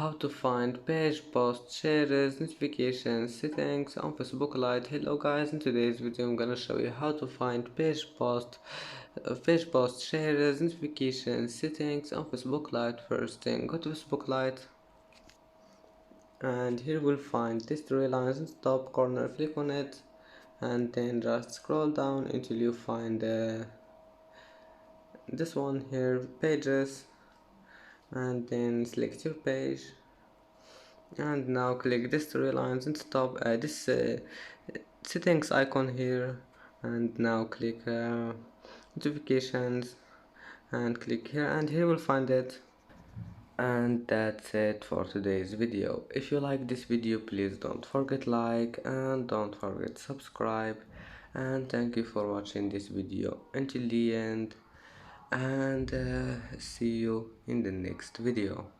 how to find page post shares notifications settings on Facebook Lite. Hello guys, in today's video I'm gonna show you how to find page post shares notifications settings on Facebook Lite. First thing, go to Facebook Lite, and here we'll find these three lines in the top corner. Click on it and then just scroll down until you find this one here, pages, and then select your page, and now click these three lines in the top, this settings icon here, and now click notifications and click here, and here we'll find it. And that's it for today's video. If you like this video, please don't forget like and don't forget subscribe, and thank you for watching this video until the end, and see you in the next video.